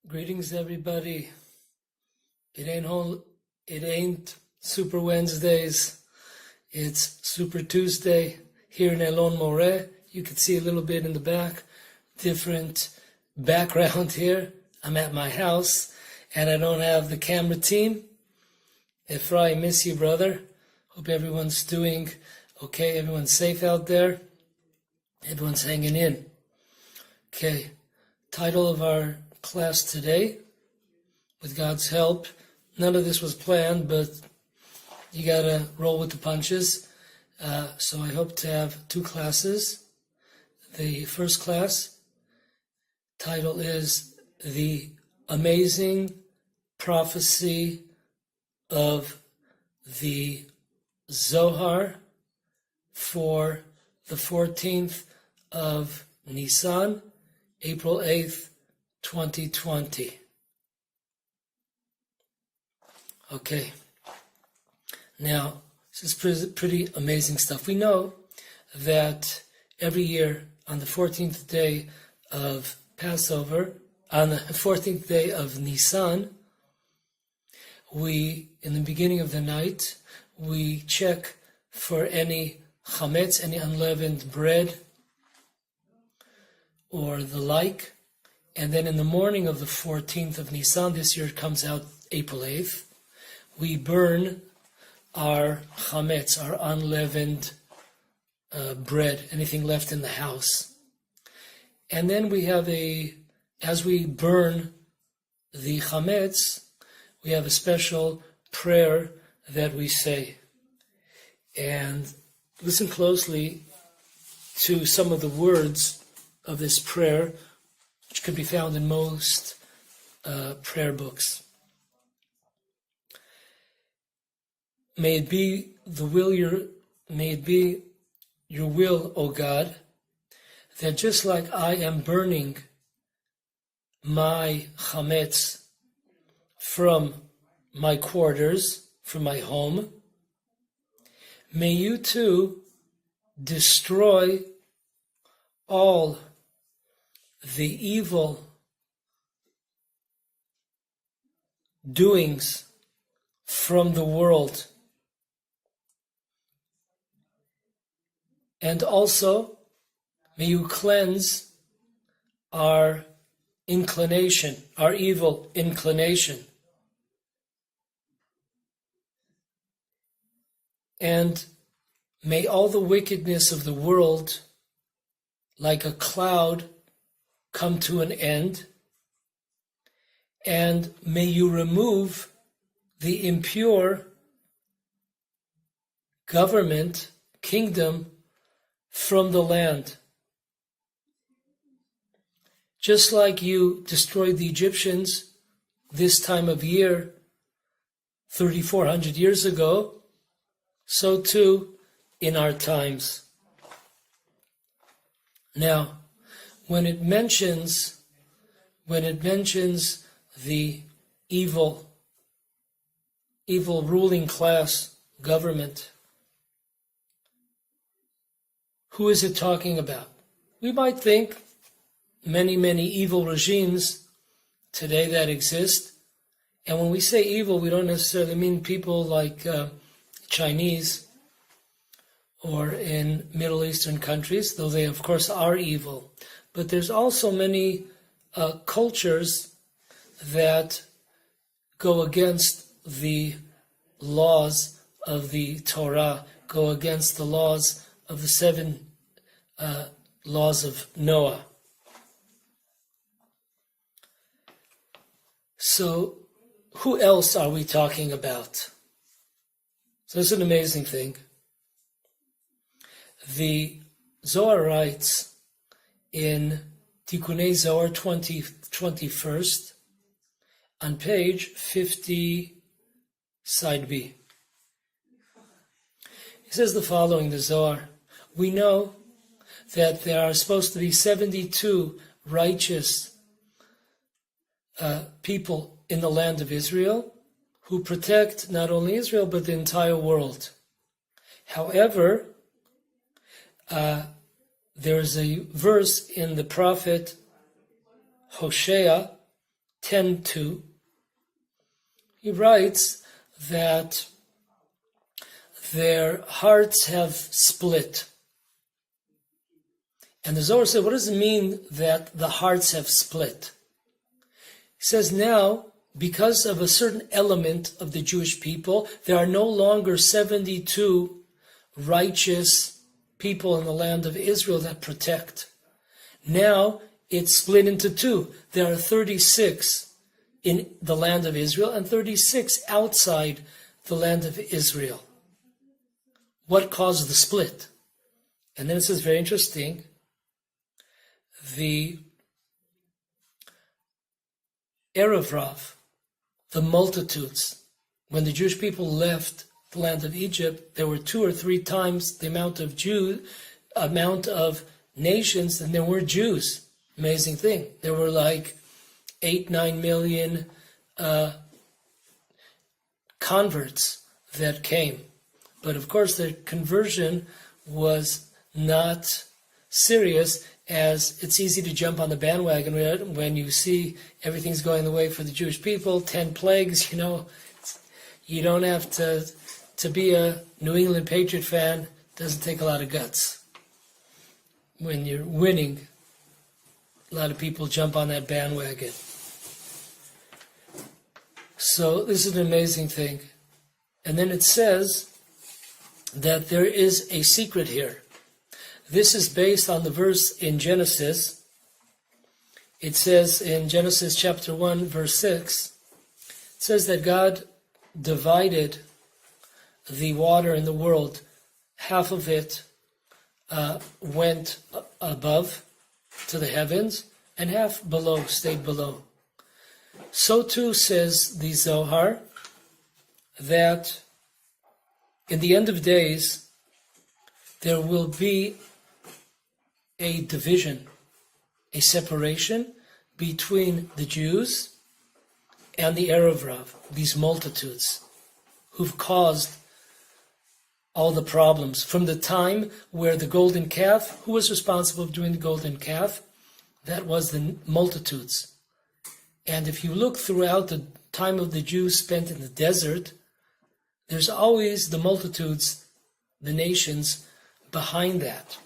Greetings, everybody. It ain't Super Wednesdays. It's Super Tuesday here in Elon More. You can see a little bit in the back, different background here. I'm at my house, and I don't have the camera team. Efra, I miss you, brother. Hope everyone's doing okay. Everyone's safe out there. Everyone's hanging in. Okay, title of our class today, with God's help. None of this was planned, but you gotta roll with the punches. So I hope to have two classes. The first class title is The Amazing Prophecy of the Zohar for the 14th of Nissan, April 8th, 2020. Okay. Now, this is pretty amazing stuff. We know that every year on the 14th day of Passover, on the 14th day of Nissan, in the beginning of the night, we check for any Chametz, any unleavened bread or the like. And then in the morning of the 14th of Nissan, this year it comes out April 8th, we burn our Chametz, our unleavened bread, anything left in the house. And then we have as we burn the Chametz, we have a special prayer that we say. And listen closely to some of the words of this prayer, which can be found in most prayer books. May it be your will, O God, that just like I am burning my chametz from my quarters, from my home, may you too destroy all the evil doings from the world. And also, may you cleanse our inclination, our evil inclination. And may all the wickedness of the world, like a cloud, come to an end, and may you remove the impure government, kingdom, from the land. Just like you destroyed the Egyptians this time of year, 3,400 years ago, so too in our times. Now, when it mentions the evil ruling class government, who is it talking about? We might think many evil regimes today that exist. And when we say evil, we don't necessarily mean people like Chinese or in Middle Eastern countries, though they of course are evil. But there's also many cultures that go against the laws of the Torah, go against the laws of the 7 laws of Noah. So, who else are we talking about? So it's an amazing thing. The Zohar writes in Tikkunei Zohar 21st, on page 50, side B. He says the following, the Zohar: we know that there are supposed to be 72 righteous people in the land of Israel who protect not only Israel but the entire world. However, there's a verse in the prophet Hosea 10:2, he writes that their hearts have split. And the Zohar said, what does it mean that the hearts have split? He says now, because of a certain element of the Jewish people, there are no longer 72 righteous people in the land of Israel that protect. Now it's split into two. There are 36 in the land of Israel and 36 outside the land of Israel. What caused the split? And then it says, very interesting, the Erev Rav, the multitudes, when the Jewish people left the land of Egypt, there were 2 or 3 times the amount of nations than there were Jews. Amazing thing. There were like 8-9 million converts that came. But of course their conversion was not serious, as it's easy to jump on the bandwagon when you see everything's going the way for the Jewish people, 10 plagues, you don't have to be a New England Patriot fan. It doesn't take a lot of guts. When you're winning, a lot of people jump on that bandwagon. So this is an amazing thing. And then it says that there is a secret here. This is based on the verse in Genesis. It says in Genesis chapter 1, verse 6, it says that God divided the water in the world. Half of it went above to the heavens, and half below, stayed below. So too says the Zohar, that in the end of days, there will be a division, a separation between the Jews and the Erev Rav, these multitudes who've caused all the problems. From the time where the golden calf, who was responsible for doing the golden calf? That was the multitudes. And if you look throughout the time of the Jews spent in the desert, there's always the multitudes, the nations behind that.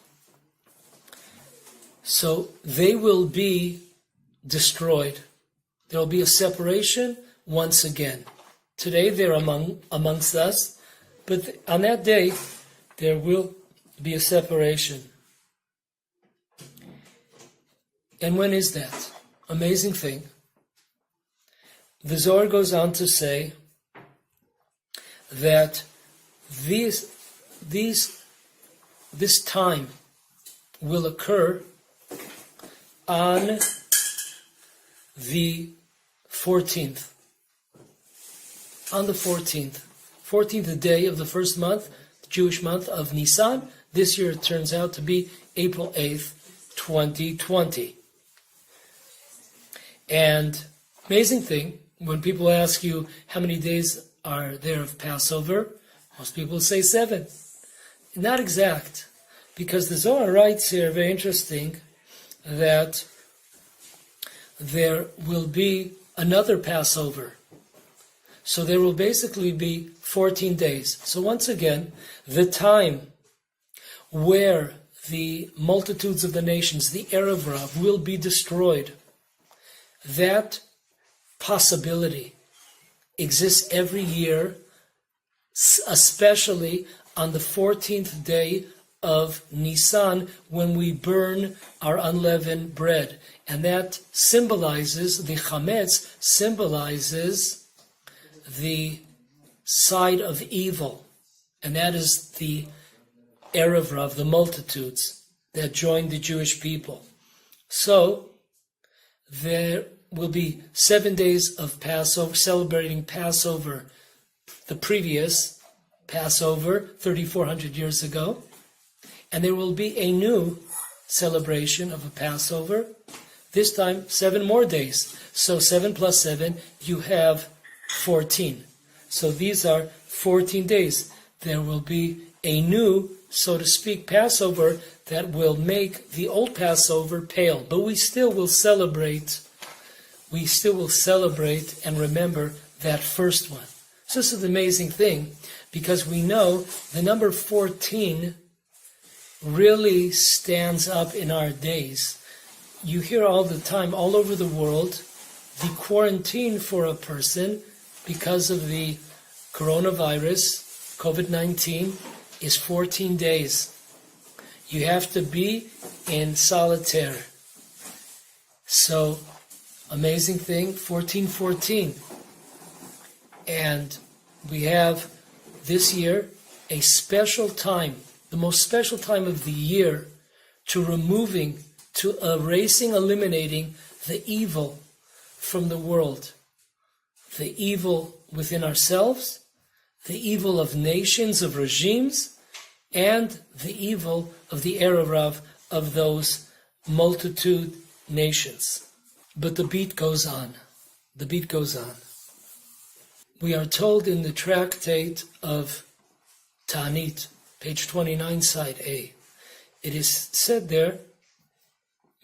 So they will be destroyed. There will be a separation once again. Today they're amongst us, but on that day there will be a separation. And when is that? Amazing thing. The Zohar goes on to say that this time will occur on the 14th. On the 14th day of the first month, the Jewish month of Nissan. This year it turns out to be April 8th, 2020. And amazing thing, when people ask you how many days are there of Passover, most people say 7. Not exact, because the Zohar writes here, very interesting, that there will be another Passover. So there will basically be 14 days. So once again, the time where the multitudes of the nations, the Erev Rav, will be destroyed, that possibility exists every year, especially on the 14th day of Nisan, when we burn our unleavened bread. And that symbolizes, the Chametz symbolizes the side of evil. And that is the Erev Rav, the multitudes that joined the Jewish people. So there will be 7 days of Passover, celebrating Passover, the previous Passover, 3,400 years ago. And there will be a new celebration of a Passover, this time 7 more days. So 7 plus 7, you have 14. So these are 14 days. There will be a new, so to speak, Passover that will make the old Passover pale. But we still will celebrate we still will celebrate and remember that first one. So this is an amazing thing, because we know the number 14 really stands up in our days. You hear all the time, all over the world, the quarantine for a person because of the coronavirus, COVID-19, is 14 days. You have to be in solitaire. So, amazing thing, 1414. And we have this year a special time, the most special time of the year, to erasing, eliminating the evil from the world. The evil within ourselves, the evil of nations, of regimes, and the evil of the Erev of those multitude nations. But the beat goes on. The beat goes on. We are told in the tractate of Ta'anit, page 29, side A, it is said there,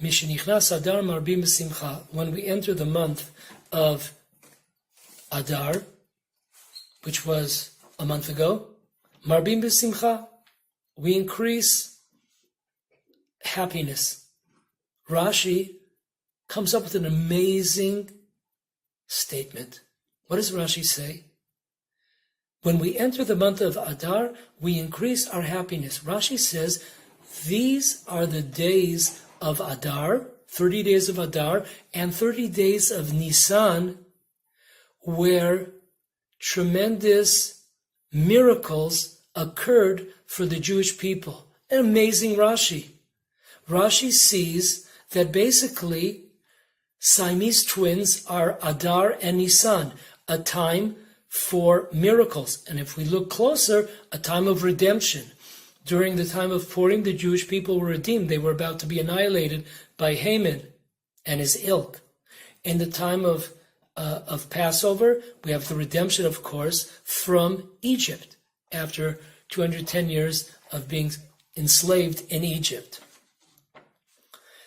Mishenichnas Adar marbim b'simcha, when we enter the month of Adar, which was a month ago, marbim b'simcha, we increase happiness. Rashi comes up with an amazing statement. What does Rashi say? When we enter the month of Adar, we increase our happiness. Rashi says, these are the days of Adar, 30 days of Adar, and 30 days of Nissan, where tremendous miracles occurred for the Jewish people. An amazing Rashi. Rashi sees that basically Siamese twins are Adar and Nissan, a time for miracles. And if we look closer, a time of redemption. During the time of Purim, the Jewish people were redeemed. They were about to be annihilated by Haman and his ilk. In the time of Passover, we have the redemption, of course, from Egypt after 210 years of being enslaved in Egypt.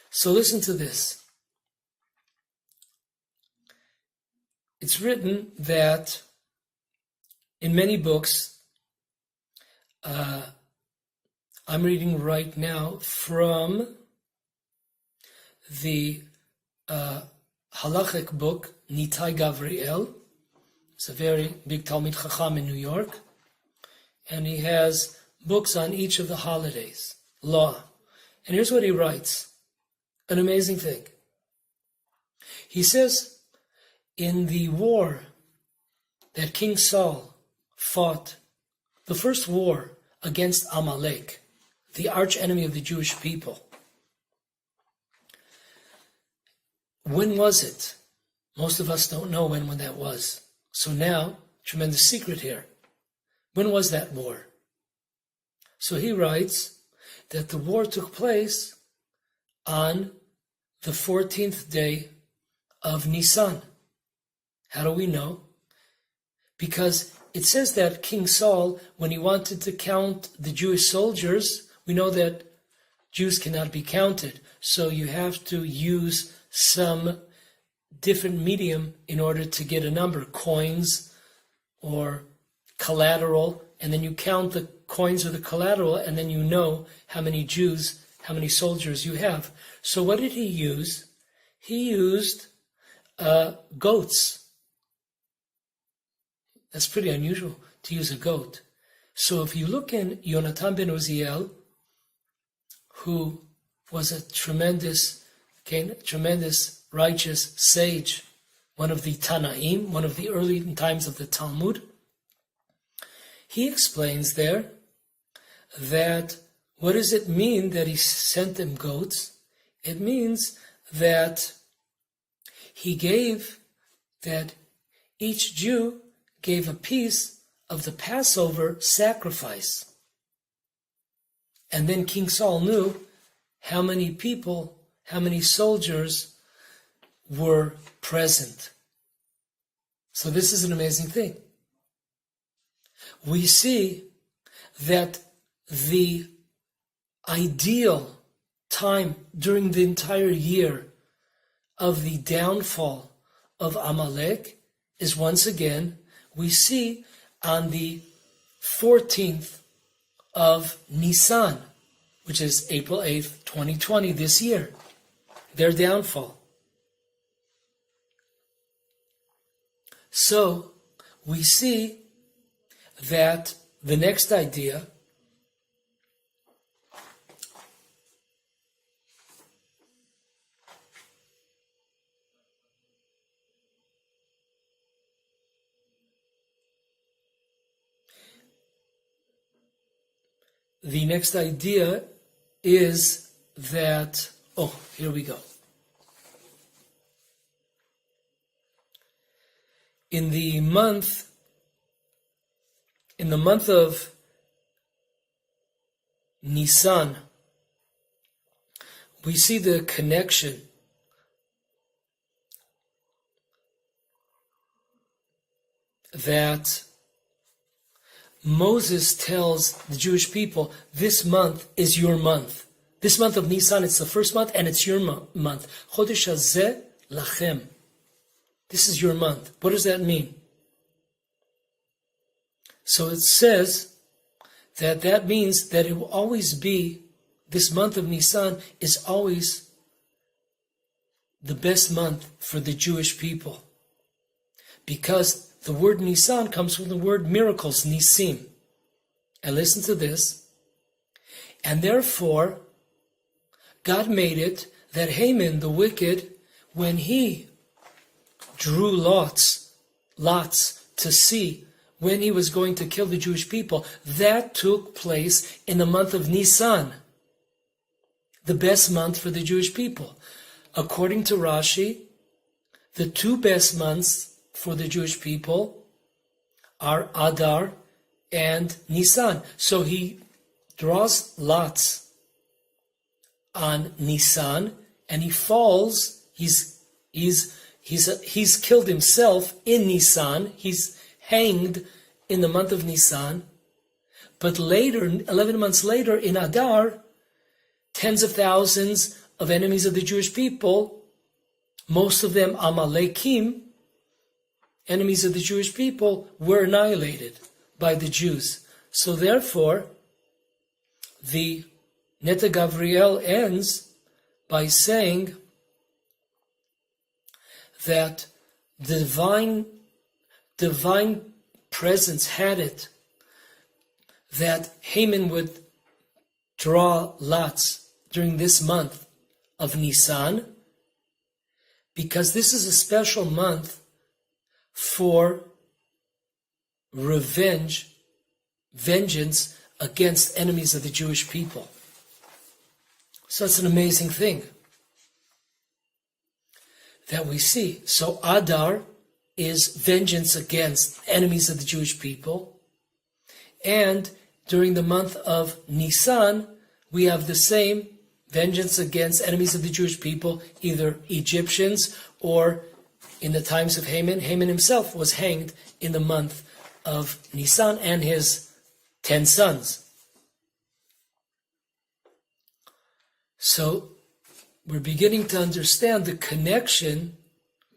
So listen to this. It's written that in many books, I'm reading right now from the halachic book, Nitai Gavriel. It's a very big Talmid Chacham in New York. And he has books on each of the holidays, law. And here's what he writes. An amazing thing. He says, in the war that King Saul fought, the first war against Amalek, the arch enemy of the Jewish people. When was it? Most of us don't know when that was. So now, tremendous secret here. When was that war? So he writes that the war took place on the 14th day of Nisan. How do we know? Because it says that King Saul, when he wanted to count the Jewish soldiers, we know that Jews cannot be counted. So you have to use some different medium in order to get a number, coins or collateral, and then you count the coins or the collateral, and then you know how many Jews, how many soldiers you have. So what did he use? He used goats. That's pretty unusual to use a goat. So if you look in Yonatan ben Uziel, who was a tremendous righteous sage, one of the Tanaim, one of the early times of the Talmud, he explains there that what does it mean that he sent them goats? It means that that each Jew gave a piece of the Passover sacrifice. And then King Saul knew how many people, how many soldiers were present. So this is an amazing thing. We see that the ideal time during the entire year of the downfall of Amalek is once again, we see on the 14th of Nissan, which is April 8th, 2020, this year, their downfall. So, we see that the next idea is that, here we go. In the month of Nissan, we see the connection that Moses tells the Jewish people, this month is your month. This month of Nisan, it's the first month, and it's your month. Chodesh hazeh lachem. This is your month. What does that mean? So it says that means that it will always be, this month of Nisan is always the best month for the Jewish people. Because the word Nisan comes from the word miracles, Nisim. And listen to this. And therefore, God made it that Haman, the wicked, when he drew lots to see when he was going to kill the Jewish people, that took place in the month of Nisan, the best month for the Jewish people. According to Rashi, the two best months for the Jewish people are Adar and Nissan. So he draws lots on Nissan, and he falls. He's killed himself in Nisan. He's hanged in the month of Nisan. But later, 11 months later, in Adar, tens of thousands of enemies of the Jewish people, most of them Amalekim, enemies of the Jewish people, were annihilated by the Jews. So therefore, the Neta Gavriel ends by saying that divine presence had it that Haman would draw lots during this month of Nisan, because this is a special month for vengeance against enemies of the Jewish people. So it's an amazing thing that we see. So Adar is vengeance against enemies of the Jewish people. And during the month of Nisan, we have the same vengeance against enemies of the Jewish people, either Egyptians or in the times of Haman. Haman himself was hanged in the month of Nisan, and his 10 sons. So we're beginning to understand the connection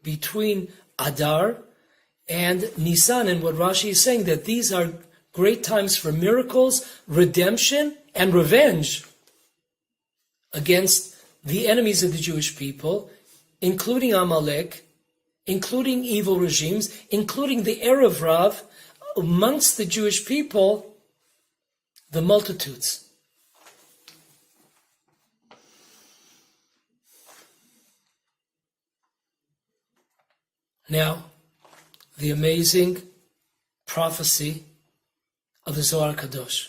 between Adar and Nisan, and what Rashi is saying, that these are great times for miracles, redemption, and revenge against the enemies of the Jewish people, including Amalek, including evil regimes, including the Erev Rav, amongst the Jewish people, the multitudes. Now, the amazing prophecy of the Zohar Kadosh.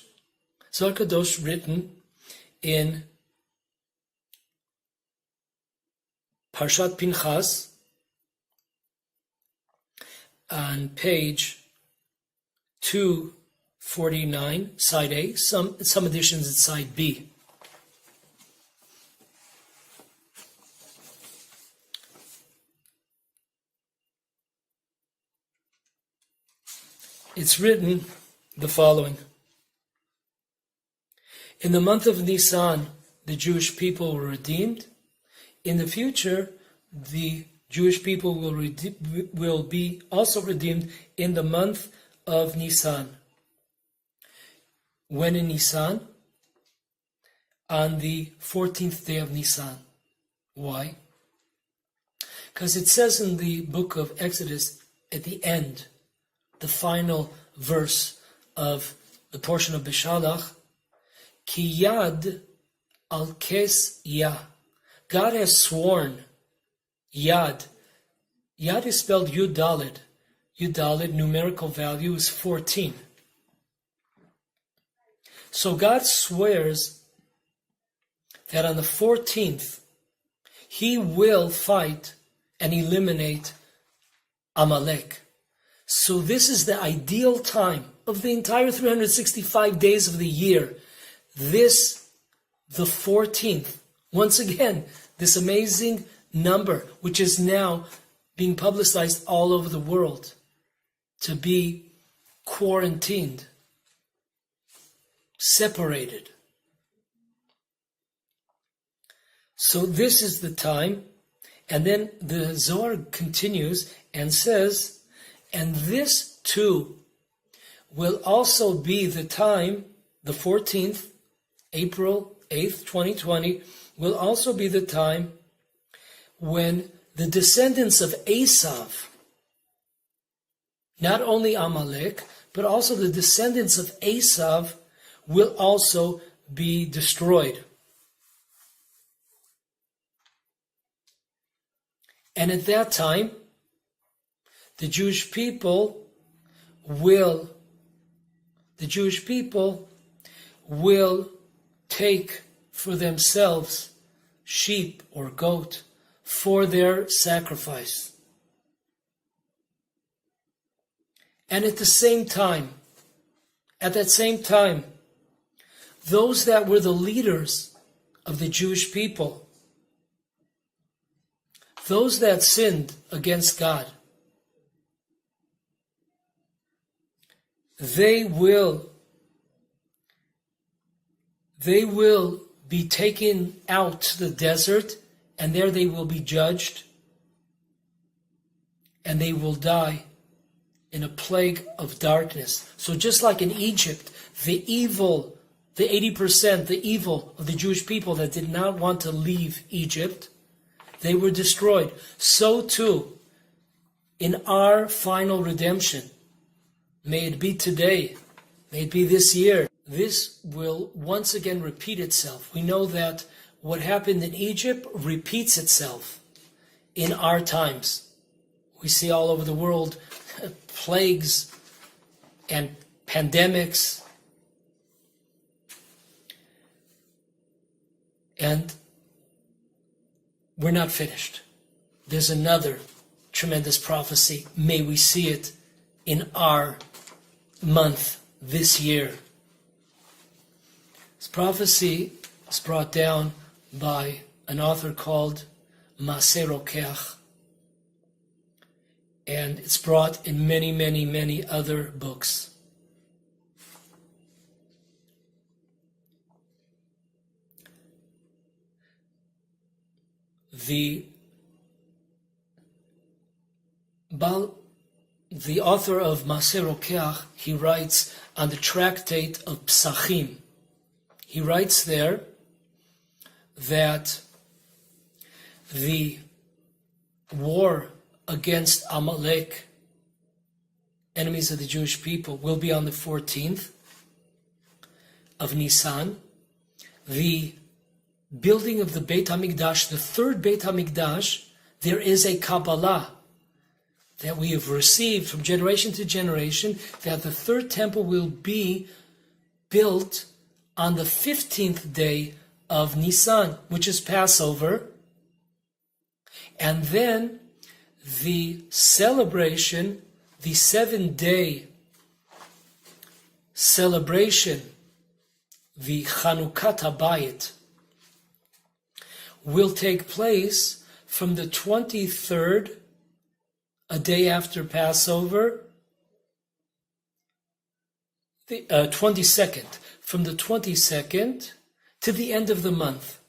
Zohar Kadosh, written in Parshat Pinchas, on page 249, side A, some editions at side B. It's written the following. In the month of Nisan, the Jewish people were redeemed. In the future, the Jewish people will be also redeemed in the month of Nisan. When in Nisan? On the 14th day of Nisan. Why? Because it says in the book of Exodus at the end, the final verse of the portion of Beshalach, Ki yad al kes yah. God has sworn, yad. Yad is spelled Yud Daled. Yud Daled, numerical value is 14. So God swears that on the 14th, he will fight and eliminate Amalek. So this is the ideal time of the entire 365 days of the year. This, the 14th, once again, this amazing number, which is now being publicized all over the world, to be quarantined, separated. So this is the time, and then the Zohar continues and says, and this too will also be the time, the 14th, April 8th, 2020, will also be the time when the descendants of Esav, not only Amalek, but also the descendants of Esav will also be destroyed. And at that time, the Jewish people will take for themselves sheep or goat for their sacrifice. And at that same time, those that were the leaders of the Jewish people, those that sinned against God, they will be taken out to the desert, and there they will be judged, and they will die in a plague of darkness. So just like in Egypt, the 80%, the evil of the Jewish people that did not want to leave Egypt, they were destroyed. So too, in our final redemption, may it be today, may it be this year, this will once again repeat itself. We know that what happened in Egypt repeats itself in our times. We see all over the world plagues and pandemics. And we're not finished. There's another tremendous prophecy. May we see it in our month this year. This prophecy is brought down by an author called Maseh Rokeach, and it's brought in many, many, many other books. The author of Maseh Rokeach, he writes on the tractate of Psachim. He writes there that the war against Amalek, enemies of the Jewish people, will be on the 14th of Nisan. The building of the Beit HaMikdash, the third Beit HaMikdash, there is a Kabbalah that we have received from generation to generation, that the third temple will be built on the 15th day of Nisan, which is Passover. And then the celebration, the 7-day celebration, the Chanukot HaBayit, will take place from the 23rd, a day after Passover, the 22nd, from the 22nd to the end of the month.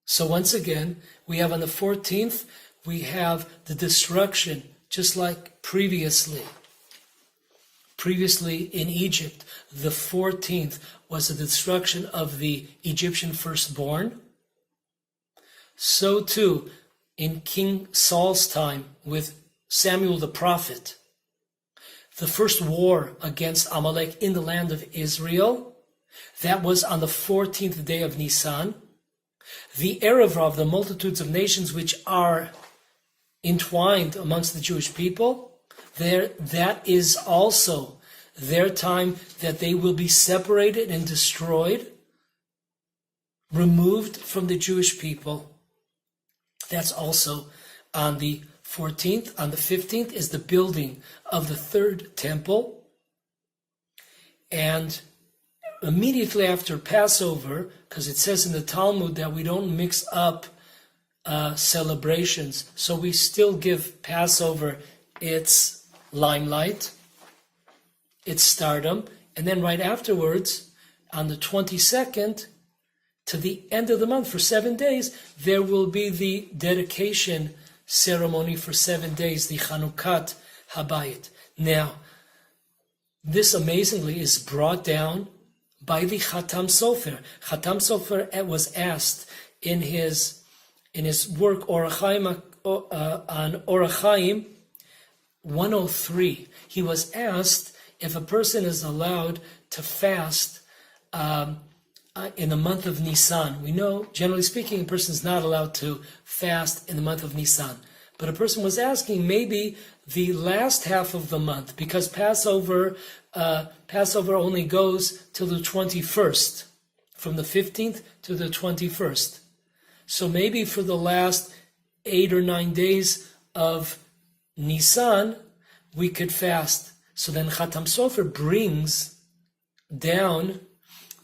So once again, we have on the 14th we have the destruction, just like previously. Previously in Egypt, the 14th was the destruction of the Egyptian firstborn. So too, in King Saul's time with Samuel the prophet, the first war against Amalek in the land of Israel, that was on the 14th day of Nisan. The Erev of the multitudes of nations which are entwined amongst the Jewish people, that is also their time that they will be separated and destroyed, removed from the Jewish people. That's also on the 14th. On the 15th is the building of the third temple. And immediately after Passover, because it says in the Talmud that we don't mix up celebrations, so we still give Passover its limelight, its stardom, and then right afterwards, on the 22nd, to the end of the month for 7 days, there will be the dedication ceremony for 7 days, the Chanukat Habayit. Now, this amazingly is brought down by the Chatam Sofer. Chatam Sofer was asked in his work Orach Chaim, on Orach Chaim 103. He was asked if a person is allowed to fast in the month of Nisan. We know, generally speaking, a person is not allowed to fast in the month of Nisan. But a person was asking maybe the last half of the month, because Passover only goes till the 21st, from the 15th to the 21st. So maybe for the last 8 or 9 days of Nisan, we could fast. So then Chatam Sofer brings down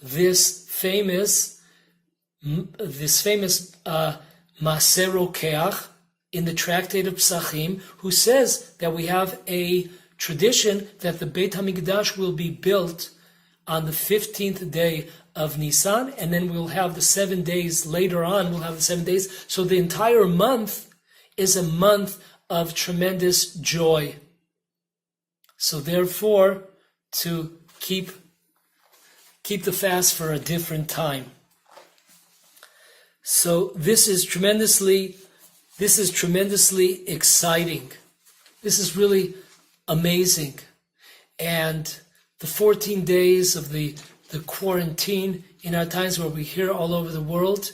this famous Maser Rokeach in the Tractate of Psachim, who says that we have a tradition that the Beit HaMikdash will be built on the 15th day of Nisan, and then we'll have the 7 days later on, we'll have the 7 days. So the entire month is a month of tremendous joy. So therefore, to keep the fast for a different time. So this is tremendously exciting. This is really amazing. And the 14 days of the quarantine in our times where we hear all over the world,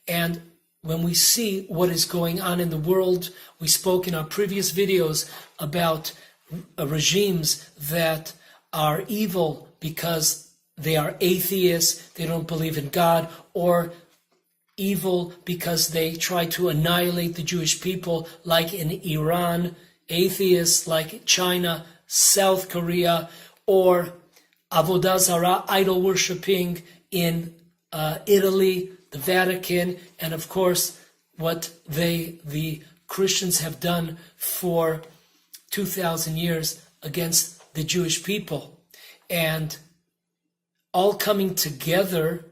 and when we see what is going on in the world, we spoke in our previous videos about regimes that are evil because they are atheists, they don't believe in God, or evil because they try to annihilate the Jewish people, like in Iran, atheists like China, South Korea, or Avodah Zarah, idol worshipping in Italy, the Vatican, and of course what the Christians have done for 2,000 years against the Jewish people. And all coming together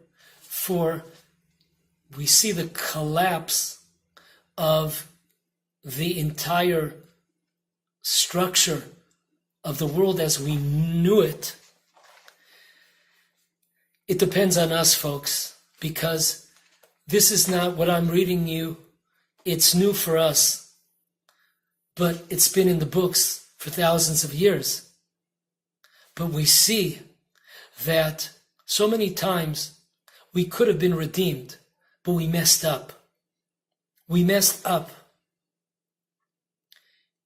we see the collapse of the entire structure of the world as we knew it. It depends on us, folks, because this is not what I'm reading you. It's new for us, but it's been in the books for thousands of years. But we see that so many times we could have been redeemed, but we messed up. We messed up.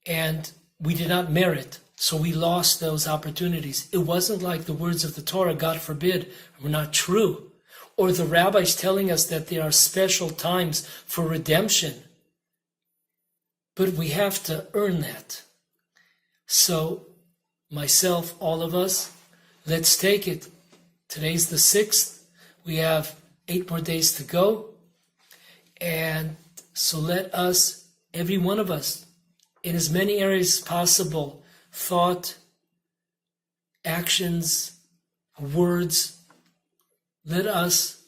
And we did not merit, so we lost those opportunities. It wasn't like the words of the Torah, God forbid, were not true, or the rabbis telling us that there are special times for redemption. But we have to earn that. So, myself, all of us, let's take it. Today's the 6th. We have 8 more days to go. And so let us, every one of us, in as many areas as possible, thought, actions, words, let us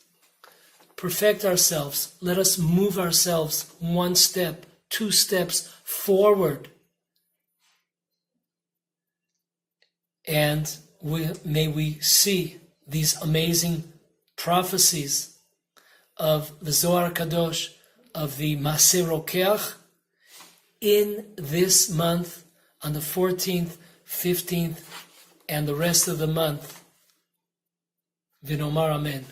perfect ourselves. Let us move ourselves one step 2 steps forward. And may we see these amazing prophecies of the Zohar Kadosh, of the Maseh Rokeach, in this month, on the 14th, 15th, and the rest of the month. V'nomar Amen.